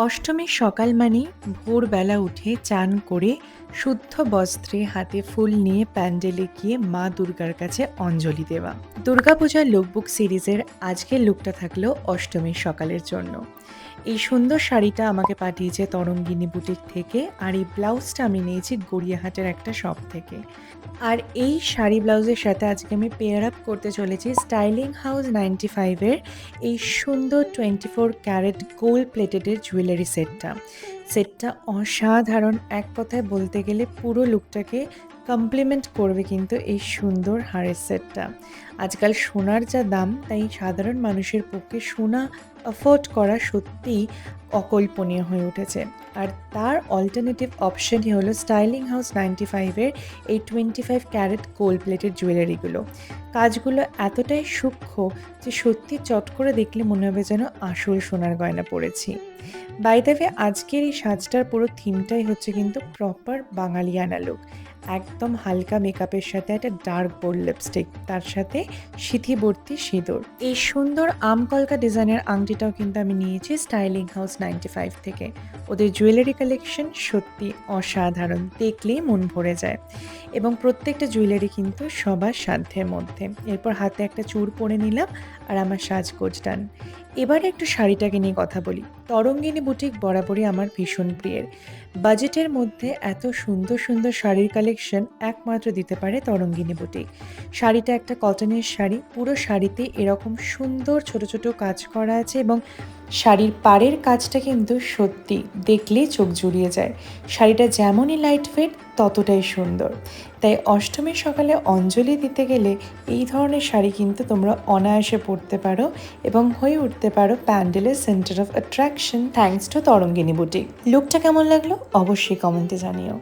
অষ্টমীর সকাল মানেই ভোরবেলা উঠে চান করে শুদ্ধ বস্ত্রে হাতে ফুল নিয়ে প্যান্ডেলে গিয়ে মা দুর্গার কাছে অঞ্জলি দেওয়া। দুর্গাপূজার লুকবুক সিরিজের আজকের লুকটা থাকলো অষ্টমীর সকালের জন্য। এই সুন্দর শাড়িটা আমাকে পাঠিয়েছে তরঙ্গিনী বুটিক থেকে, আর এই ব্লাউজটা আমি নিয়েছি গড়িয়াহাটের একটা শপ থেকে। আর এই শাড়ি ব্লাউজের সাথে আজকে আমি পেয়ার আপ করতে চলেছি স্টাইলিং হাউস 95 এর এই সুন্দর 24 ক্যারেট গোল্ড প্লেটেডের জুয়েলারি সেটটা। সেটটা অসাধারণ, এক কথায় বলতে গেলে পুরো লুকটাকে কমপ্লিমেন্ট করবে কিন্তু এই সুন্দর হারের সেটটা। আজকাল সোনার যা দাম, তাই সাধারণ মানুষের পক্ষে সোনা অ্যাফোর্ড করা সত্যিই অকল্পনীয় হয়ে উঠেছে। আর তার অল্টারনেটিভ অপশনই হলো স্টাইলিং হাউস 95 এর এই 25 ক্যারেট গোল্ড প্লেটেড জুয়েলারিগুলো। কাজগুলো এতটাই সূক্ষ্ম যে সত্যি চট করে দেখলে মনে হবে যেন আসল সোনার গয়না পরেছি। বাই দ্য ওয়ে, আজকের এই সাজটার পুরো থিমটাই হচ্ছে কিন্তু প্রপার বাঙালিয়ানা লুক। একদম হালকা মেকআপের সাথে একটা ডার্ক বোল্ড লিপস্টিক, তার সাথে সিঁথিবর্তী সিঁদুর। এই সুন্দর আমকলকা ডিজাইনের আংটিটাও কিন্তু আমি নিয়েছি স্টাইলিং হাউস 95 থেকে। ওদের জুয়েলারি কালেকশন সত্যি অসাধারণ, দেখলেই মন ভরে যায়। এবং প্রত্যেকটা জুয়েলারি কিন্তু সবার সাধ্যের মধ্যে। এরপর হাতে একটা চূড় পরে নিলাম, আর আমার সাজগোজ ডান। এবারে একটু শাড়িটাকে নিয়ে কথা বলি। তরঙ্গিনী বুটিক বরাবরই আমার ভীষণ প্রিয়ের। বাজেটের মধ্যে এত সুন্দর সুন্দর শাড়ির কালেকশন একমাত্র দিতে পারে তরঙ্গিনী বুটিক। শাড়িটা একটা কটনের শাড়ি, পুরো শাড়িতে এরকম সুন্দর ছোট ছোট কাজ করা আছে, এবং শাড়ির পাড়ের কাজটা কিন্তু সত্যি দেখলেই চোখ জুড়িয়ে যায়। শাড়িটা যেমনই লাইট ওয়েট, ততটাই সুন্দর। তাই অষ্টমীর সকালে অঞ্জলি দিতে গেলে এই ধরনের শাড়ি কিন্তু তোমরা অনায়াসে পরতে পারো এবং হয়ে উঠতে পারো প্যান্ডেলের centre of attraction thanks to Tarangini boutique. লুকটা কেমন লাগলো অবশ্যই কমেন্টে জানিও।